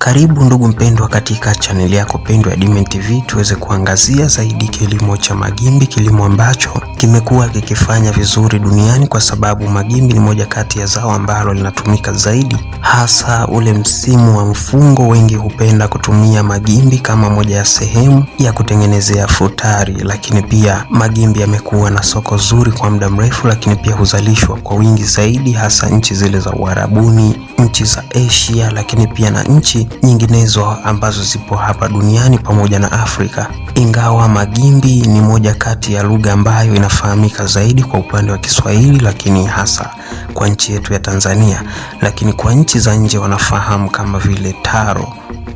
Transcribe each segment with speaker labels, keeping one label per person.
Speaker 1: Karibu ndugu mpendwa katika chaneli yako pendwa ya Dimeni TV, tuweze kuangazia zaidi kilimo cha magimbi, kilimo ambacho kimekuwa kikifanya vizuri duniani kwa sababu magimbi ni moja kati ya zao ambalo linatumika zaidi, hasa ule msimu wa mfungo. Wengi hupenda kutumia magimbi kama moja ya sehemu ya kutengenezea futari, lakini pia magimbi yamekuwa na soko zuri kwa muda mrefu, lakini pia huzalishwa kwa wingi zaidi hasa nchi zile za Uarabuni, nchi za Asia, lakini pia na nchi nyinginezo ambazo zipo hapa duniani pamoja na Afrika. Ingawa magimbi ni moja kati ya lugha ambayo inafahamika zaidi kwa upande wa Kiswahili, lakini hasa kwa nchi yetu ya Tanzania, lakini kwa nchi za nje wanafahamu kama vile taro,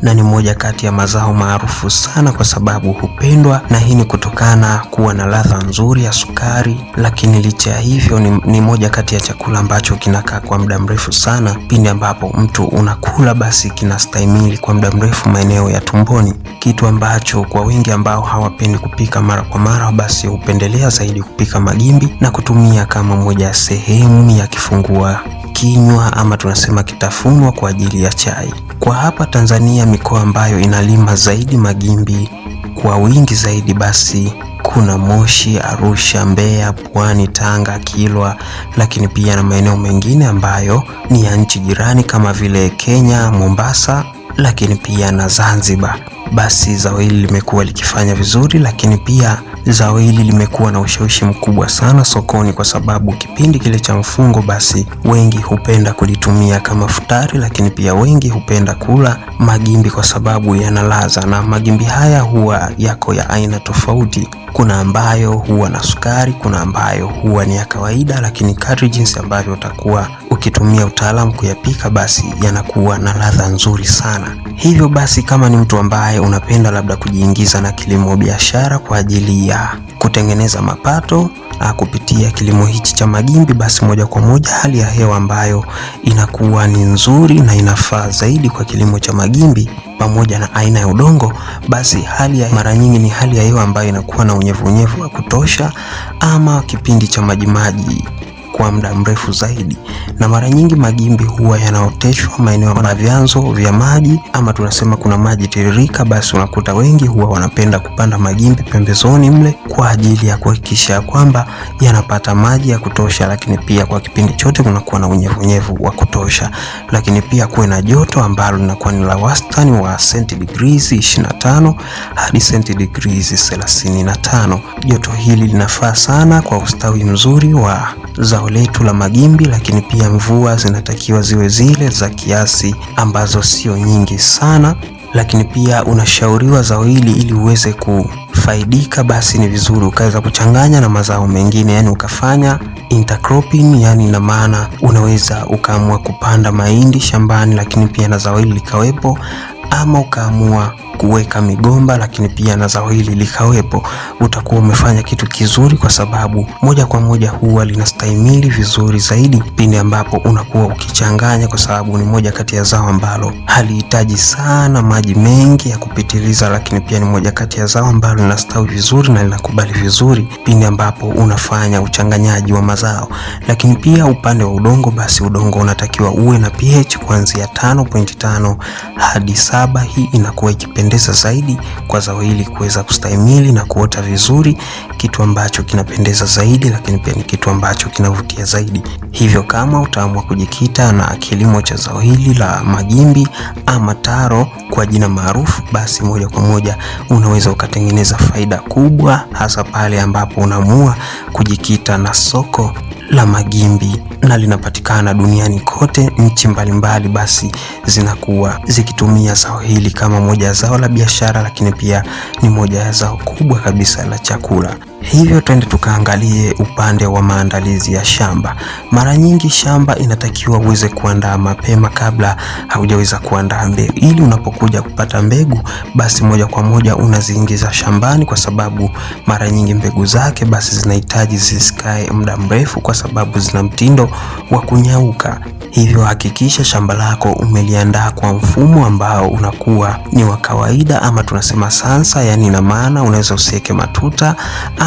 Speaker 1: na ni moja kati ya mazao maarufu sana kwa sababu hupendwa, na hii ni kutokana kuwa na ladha nzuri ya sukari. Lakini licha ya hivyo ni moja kati ya chakula ambacho kinakaa kwa muda mrefu sana. Pindi ambapo mtu unakula basi kinastahimili kwa muda mrefu maeneo ya tumboni, kitu ambacho kwa wengi ambao hawapendi kupika mara kwa mara basi hupendelea zaidi kupika magimbi na kutumia kama moja ya sehemu ya kifungua kinywa ama tunasema kitafunwa kwa ajili ya chai. Kwa hapa Tanzania, mikoa ambayo inalima zaidi magimbi kwa wingi zaidi basi kuna Moshi, Arusha, Mbeya, Pwani, Tanga, Kilwa, lakini pia na maeneo mengine ambayo ni ya nchi jirani kama vile Kenya, Mombasa, lakini pia na Zanzibar. Basi zao hili limekuwa likifanya vizuri, lakini pia zao hili limekuwa na ushawishi mkubwa sana sokoni kwa sababu kipindi kile cha mfungo basi wengi hupenda kulitumia kama futari, lakini pia wengi hupenda kula magimbi kwa sababu yana ladha, na magimbi haya huwa yako ya aina tofauti. Kuna ambayo huwa na sukari, kuna ambayo huwa ni ya kawaida, lakini kadri jinsi ambavyo utakuwa ukitumia utaalamu kuyapika basi yanakuwa na ladha nzuri sana. Hivyo basi kama ni mtu ambaye unapenda labda kujiingiza na kilimo biashara kwa ajili ya kutengeneza mapato kupitia kilimo hichi cha magimbi, basi moja kwa moja hali ya hewa ambayo inakuwa ni nzuri na inafaa zaidi kwa kilimo cha magimbi pamoja na aina ya udongo, basi hali ya mara nyingi ni hali ya hewa ambayo inakuwa na unyevunyevu wa kutosha ama kipindi cha majimaji kwa muda mrefu zaidi. Na mara nyingi magimbi huwa yanaoteshwa maeneo ya vyanzo vya maji ama tunasema kuna maji tiririka, basi unakuta wengi huwa wanapenda kupanda magimbi pembezoni mle kwa ajili ya kuhakikisha kwamba yanapata maji ya kutosha, lakini pia kwa kipindi chote kunakuwa na unyevunyevu wa kutosha, lakini pia kuwe na joto ambalo linakuwa ni la wastani wa centigrade 25 hadi centigrade 35. Joto hili linafaa sana kwa ustawi mzuri wa zao letu la magimbi, lakini pia mvua zinatakiwa ziwe zile za kiasi ambazo sio nyingi sana. Lakini pia unashauriwa zao hili ili uweze kufaidika basi ni vizuri ukaweza kuchanganya na mazao mengine, yani ukafanya intercropping, yani ina maana unaweza ukaamua kupanda mahindi shambani lakini pia na zao hili likawepo, ama ukaamua kuweka migomba lakini pia na zao hili likawepo. Utakuwa umefanya kitu kizuri kwa sababu moja kwa moja huwa linastahimili vizuri zaidi pindi ambapo unakuwa ukichanganya, kwa sababu ni moja kati ya zao ambalo halihitaji sana maji mengi ya kupitiliza, lakini pia ni moja kati ya zao ambalo linastawi vizuri na linakubali vizuri pindi ambapo unafanya uchanganyaji wa mazao. Lakini pia upande wa udongo, basi udongo unatakiwa uwe na pH kuanzia 5.5 hadi 7. Hii inakuwa ikipendeza zaidi kwa zao hili kuweza kustahimili na kuota vizuri, kitu ambacho kinapendeza zaidi, lakini pia ni kitu ambacho kinavutia zaidi. Hivyo kama utaamua kujikita na kilimo cha zao hili la magimbi ama taro kwa jina maarufu, basi moja kwa moja unaweza ukatengeneza faida kubwa, hasa pale ambapo unaamua kujikita na soko la magimbi na linapatikana duniani kote. Nchi mbalimbali basi zinakuwa zikitumia zao hili kama moja ya zao la biashara, lakini pia ni moja ya zao kubwa kabisa la chakula. Hivyo twende tukaangalie upande wa maandalizi ya shamba. Mara nyingi shamba inatakiwa uweze kuandaa mapema kabla haujaweza kuandaa mbegu, ili unapokuja kupata mbegu basi moja kwa moja unaziingiza shambani, kwa sababu mara nyingi mbegu zake basi zinahitaji zisikae muda mrefu kwa sababu zina mtindo wa kunyauka. Hivyo hakikisha shamba lako umeliandaa kwa mfumo ambao unakuwa ni wa kawaida ama tunasema sansa, yani ina maana unaweza usiweke matuta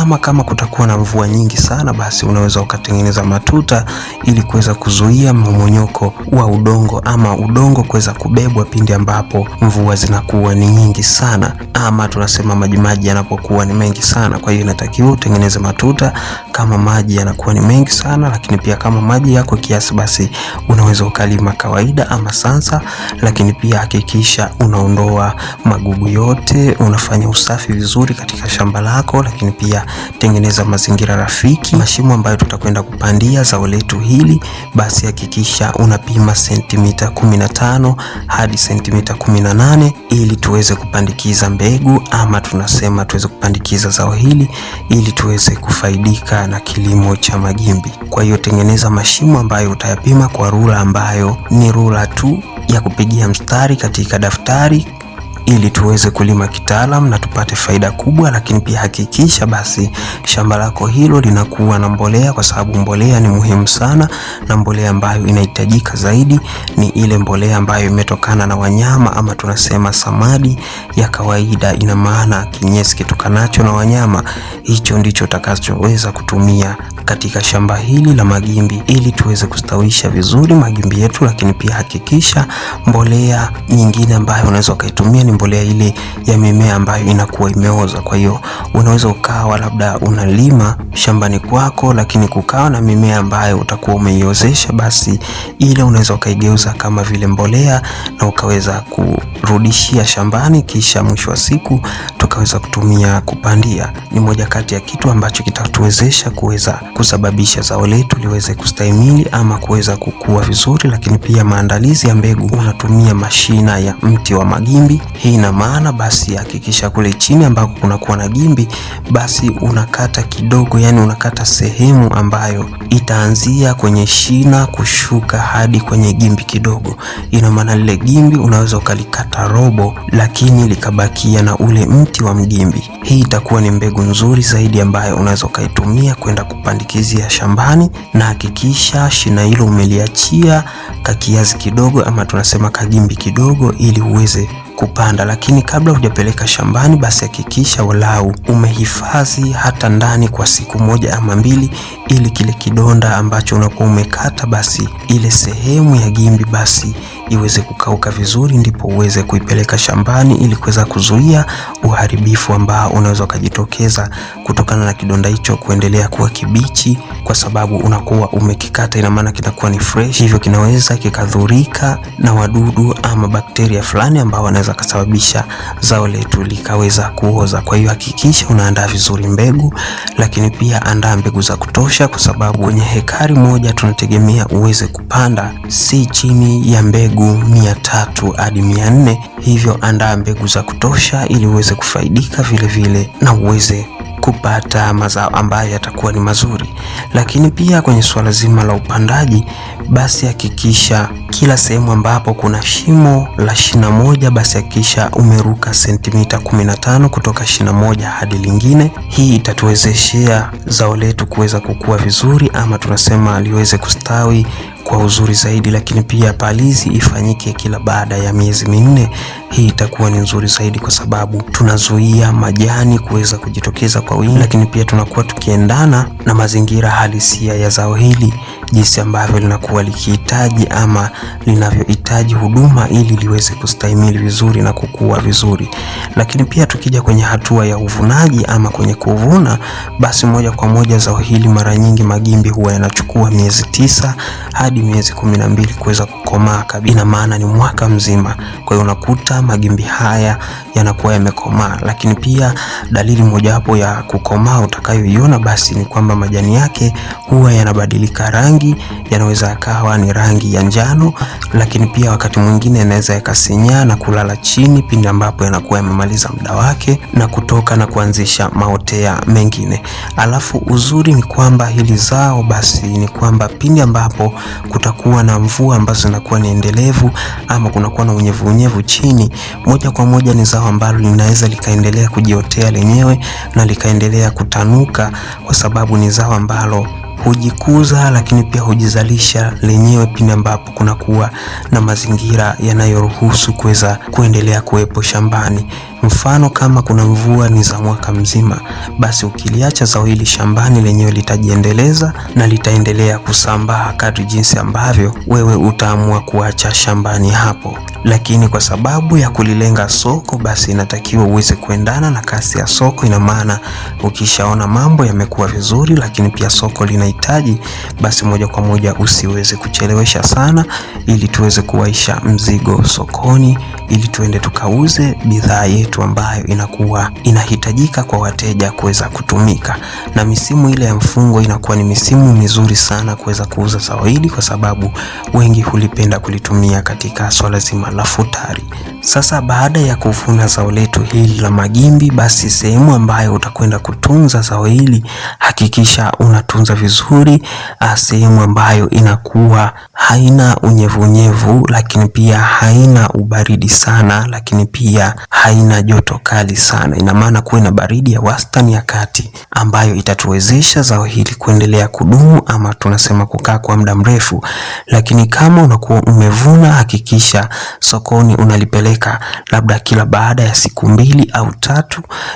Speaker 1: ama kama kutakuwa na mvua nyingi sana, basi unaweza ukatengeneza matuta ili kuweza kuzuia mmomonyoko wa udongo ama udongo kuweza kubebwa pindi ambapo mvua zinakuwa ni nyingi sana, ama tunasema maji yanapokuwa ni mengi sana. Kwa hiyo inatakiwa utengeneze matuta kama maji yanakuwa ni mengi sana, lakini pia kama maji yako kiasi, basi unaweza ukalima kawaida ama sansa, lakini pia hakikisha unaondoa magugu yote, unafanya usafi vizuri katika shamba lako, lakini pia tengeneza mazingira rafiki. Mashimo ambayo tutakwenda kupandia zao letu hili, basi hakikisha unapima sentimita 15 hadi sentimita 18 ili tuweze kupandikiza mbegu, ama tunasema tuweze kupandikiza zao hili ili tuweze kufaidika na kilimo cha magimbi. Kwa hiyo tengeneza mashimo ambayo utayapima kwa rula ambayo ni rula tu ya kupigia mstari katika daftari ili tuweze kulima kitaalam na tupate faida kubwa. Lakini pia hakikisha basi shamba lako hilo linakuwa na mbolea, kwa sababu mbolea ni muhimu sana, na mbolea ambayo inahitajika zaidi ni ile mbolea ambayo imetokana na wanyama, ama tunasema samadi ya kawaida. Ina maana kinyesi kitokanacho na wanyama, hicho ndicho utakachoweza kutumia katika shamba hili la magimbi ili tuweze kustawisha vizuri magimbi yetu. Lakini pia hakikisha mbolea nyingine ambayo unaweza ukaitumia ni mbolea ile ya mimea ambayo inakuwa imeoza. Kwa hiyo unaweza ukawa labda unalima shambani kwako, lakini kukawa na mimea ambayo utakuwa umeiozesha, basi ile unaweza ukaigeuza kama vile mbolea na ukaweza kurudishia shambani, kisha mwisho wa siku tukaweza kutumia kupandia. Ni moja kati ya kitu ambacho kitatuwezesha kuweza kusababisha zao letu liweze kustahimili ama kuweza kukua vizuri. Lakini pia maandalizi ya mbegu, unatumia mashina ya mti wa magimbi. Hii ina maana basi hakikisha kule chini ambako kunakuwa na gimbi, basi unakata kidogo, yani unakata sehemu ambayo itaanzia kwenye shina kushuka hadi kwenye gimbi kidogo. Ina maana lile gimbi unaweza ukalikata robo, lakini likabakia na ule mti wa mgimbi. Hii itakuwa ni mbegu nzuri zaidi ambayo unaweza ukaitumia kwenda kupandikizia shambani, na hakikisha shina hilo umeliachia kakiazi kidogo, ama tunasema kagimbi kidogo, ili uweze kupanda. Lakini kabla hujapeleka shambani, basi hakikisha walau umehifadhi hata ndani kwa siku moja ama mbili, ili kile kidonda ambacho unakuwa umekata, basi ile sehemu ya gimbi basi iweze kukauka vizuri, ndipo uweze kuipeleka shambani ili kuweza kuzuia uharibifu ambao unaweza ukajitokeza kutokana na kidonda hicho kuendelea kuwa kibichi, kwa sababu unakuwa umekikata. Ina maana kitakuwa ni fresh, hivyo kinaweza kikadhurika na wadudu ama bakteria fulani ambao wanaweza kusababisha zao letu likaweza kuoza. Kwa hiyo hakikisha unaandaa vizuri mbegu, lakini pia andaa mbegu za kutosha, kwa sababu kwenye hekari moja tunategemea uweze kupanda si chini ya mbegu 300 hadi 400. Hivyo andaa mbegu za kutosha ili uweze kufaidika vile na uweze kupata mazao ambayo yatakuwa ni mazuri. Lakini pia kwenye swala zima la upandaji, basi hakikisha kila sehemu ambapo kuna shimo la shina moja, basi hakikisha umeruka sentimita 15 kutoka shina moja hadi lingine. Hii itatuwezeshea zao letu kuweza kukua vizuri, ama tunasema liweze kustawi kwa uzuri zaidi. Lakini pia palizi ifanyike kila baada ya miezi 4. Hii itakuwa ni nzuri zaidi, kwa sababu tunazuia majani kuweza kujitokeza kwa wingi, lakini pia tunakuwa tukiendana na mazingira halisia ya zao hili, jinsi ambavyo linakuwa likihitaji ama linavyohitaji huduma ili liweze kustahimili vizuri na kukua vizuri. Lakini pia tukija kwenye hatua ya uvunaji ama kwenye kuvuna, basi moja kwa moja zao hili mara nyingi magimbi huwa yanachukua miezi 9 hadi miezi 12 kuweza kukomaa kabisa. Ina maana ni mwaka mzima. Kwa hiyo unakuta magimbi haya yanakuwa yamekomaa. Lakini pia dalili mojawapo ya kukomaa utakayoiona basi ni kwamba majani yake huwa yanabadilika rangi, yanaweza yakawa ni rangi ya njano, lakini pia wakati mwingine yanaweza yakasinyaa na kulala chini pindi ambapo yanakuwa yamemaliza muda wake na kutoka na kuanzisha maotea mengine. Alafu uzuri ni kwamba hili zao basi ni kwamba pindi ambapo kutakuwa na mvua ambazo zinakuwa ni endelevu ama kunakuwa na unyevu chini, moja kwa moja ni zao ambalo linaweza likaendelea kujiotea lenyewe na likaendelea kutanuka, kwa sababu ni zao ambalo hujikuza lakini pia hujizalisha lenyewe pindi ambapo kunakuwa na mazingira yanayoruhusu kuweza kuendelea kuwepo shambani. Mfano, kama kuna mvua ni za mwaka mzima, basi ukiliacha zao hili shambani, lenyewe litajiendeleza na litaendelea kusambaa kadri jinsi ambavyo wewe utaamua kuacha shambani hapo. Lakini kwa sababu ya kulilenga soko, basi inatakiwa uweze kuendana na kasi ya soko. Ina maana ukishaona mambo yamekuwa vizuri, lakini pia soko linahitaji, basi moja kwa moja usiweze kuchelewesha sana, ili tuweze kuwaisha mzigo sokoni, ili tuende tukauze bidhaa yetu ambayo inakuwa inahitajika kwa wateja kuweza kutumika. Na misimu ile ya mfungo inakuwa ni misimu mizuri sana kuweza kuuza zao hili, kwa sababu wengi hulipenda kulitumia katika swala zima la futari. Sasa baada ya kuvuna zao letu hili la magimbi, basi sehemu ambayo utakwenda kutunza zao hili, hakikisha unatunza vizuri sehemu ambayo inakuwa haina unyevunyevu, lakini pia haina ubaridi sana, lakini pia haina joto kali sana. Ina maana kuwe na baridi ya wastani ya kati, ambayo itatuwezesha zao hili kuendelea kudumu, ama tunasema kukaa kwa muda mrefu. Lakini kama unakuwa umevuna, hakikisha sokoni unalipeleka labda kila baada ya siku 2 au 3,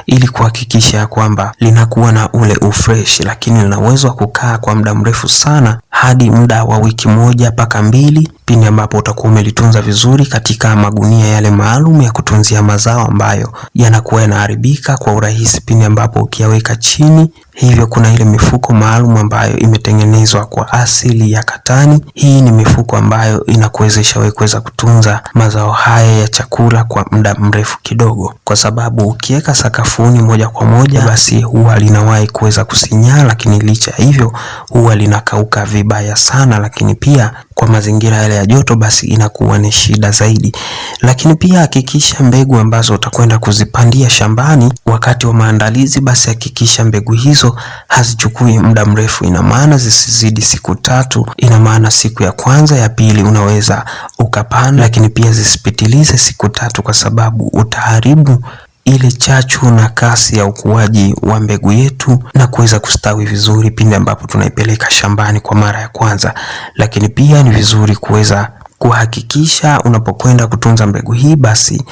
Speaker 1: ili kuhakikisha kwamba linakuwa na ule ufresh. Lakini lina uwezo wa kukaa kwa muda mrefu sana, hadi muda wa wiki 1 mpaka 2, pindi ambapo utakuwa umelitunza vizuri katika magunia yale maalum ya kutunzia mazao, ambayo yanakuwa yanaharibika kwa urahisi pindi ambapo ukiyaweka chini. Hivyo kuna ile mifuko maalum ambayo imetengenezwa kwa asili ya katani. Hii ni mifuko ambayo inakuwezesha wewe kuweza kutunza mazao haya ya chakula kwa muda mrefu kidogo, kwa sababu ukiweka sakafuni moja kwa moja, basi huwa linawahi kuweza kusinyaa, lakini licha hivyo huwa linakauka vibaya sana. Lakini pia kwa mazingira yale ya joto, basi inakuwa ni shida zaidi. Lakini pia hakikisha mbegu ambazo utakwenda kuzipandia shambani wakati wa maandalizi, basi hakikisha mbegu hizo hazichukui muda mrefu. Ina maana zisizidi siku 3. Ina maana siku ya kwanza, ya pili unaweza ukapanda, lakini pia zisipitilize siku 3, kwa sababu utaharibu ile chachu na kasi ya ukuaji wa mbegu yetu na kuweza kustawi vizuri pindi ambapo tunaipeleka shambani kwa mara ya kwanza. Lakini pia ni vizuri kuweza kuhakikisha unapokwenda kutunza mbegu hii, basi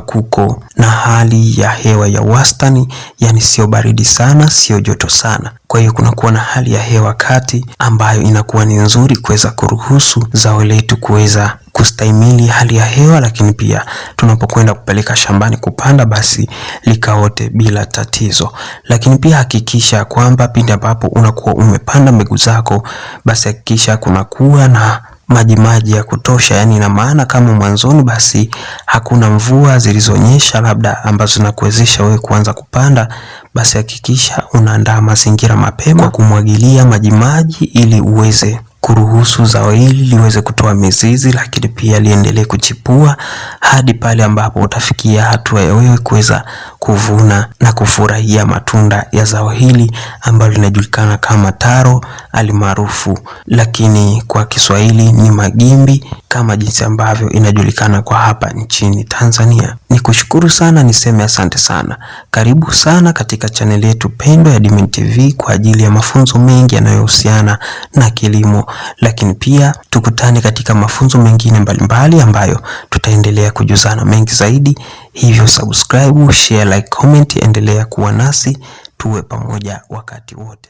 Speaker 1: kuko na hali ya hewa ya wastani, yani sio baridi sana, sio joto sana. Kwa hiyo kunakuwa na hali ya hewa kati, ambayo inakuwa ni nzuri kuweza kuruhusu zao letu kuweza kustahimili hali ya hewa, lakini pia tunapokwenda kupeleka shambani kupanda, basi likaote bila tatizo. Lakini pia hakikisha kwamba pindi ambapo unakuwa umepanda mbegu zako, basi hakikisha kunakuwa na maji ya kutosha. Yani ina maana kama mwanzoni basi hakuna mvua zilizonyesha labda ambazo zinakuwezesha wewe kuanza kupanda, basi hakikisha unaandaa mazingira mapema kwa kumwagilia maji ili uweze kuruhusu zao hili liweze kutoa mizizi, lakini pia liendelee kuchipua hadi pale ambapo utafikia hatua ya wewe kuweza kuvuna na kufurahia matunda ya zao hili ambalo linajulikana kama taro alimaarufu, lakini kwa Kiswahili ni magimbi, kama jinsi ambavyo inajulikana kwa hapa nchini Tanzania. Nikushukuru sana, niseme asante sana. Karibu sana katika channel yetu pendwa ya Dimeni TV kwa ajili ya mafunzo mengi yanayohusiana na kilimo, lakini pia tukutane katika mafunzo mengine mbalimbali ambayo tutaendelea kujuzana mengi zaidi. Hivyo subscribe, share, like, comment, endelea kuwa nasi, tuwe pamoja wakati wote.